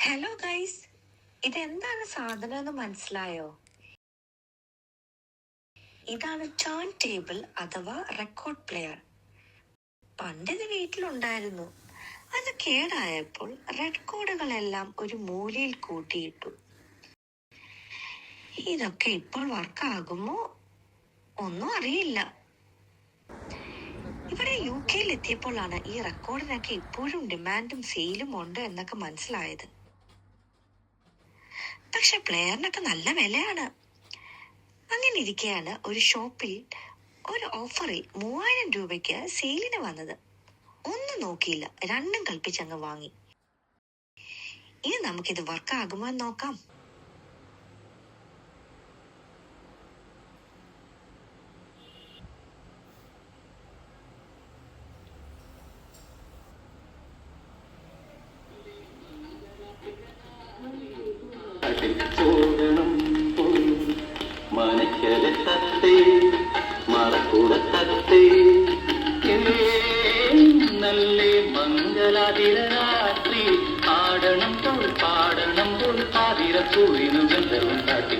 Hello guys, ഇതെന്താണ് സാധനം എന്ന് മനസ്സിലായോ? ഇതാണ് ടേൺ ടേബിൾ അഥവാ റെക്കോർഡ് പ്ലെയർ. പണ്ടിത് വീട്ടിലുണ്ടായിരുന്നു. അത് കേടായപ്പോൾ റെക്കോർഡുകളെല്ലാം ഒരു മൂലയിൽ കൂട്ടിയിട്ടു. ഇതൊക്കെ ഇപ്പോൾ വർക്കാകുമോ ഒന്നും അറിയില്ല. ഇവിടെ UK എത്തിയപ്പോഴാണ് ഈ റെക്കോർഡിനൊക്കെ ഇപ്പോഴും ഡിമാൻഡും സെയിലും ഉണ്ട് എന്നൊക്കെ മനസ്സിലായത്. പക്ഷെ പ്ലെയറിനൊക്കെ നല്ല വിലയാണ്. അങ്ങനെ ഇരിക്കെയാണ് ഒരു ഷോപ്പിൽ ഒരു ഓഫറിൽ 3000 രൂപയ്ക്ക് സെയിലിന് വന്നത്. ഒന്നും നോക്കിയില്ല, രണ്ടും കൽപ്പിച്ചങ്ങ് വാങ്ങി. ഇനി നമുക്കിത് വർക്കാകുമോ എന്ന് നോക്കാം. നല്ലേ മംഗളാതിരാത്രി ആടണം പോൽ പാടണം പോൽ ആതിര സൂര്യനു ഗന്ധർവം കാട്ടി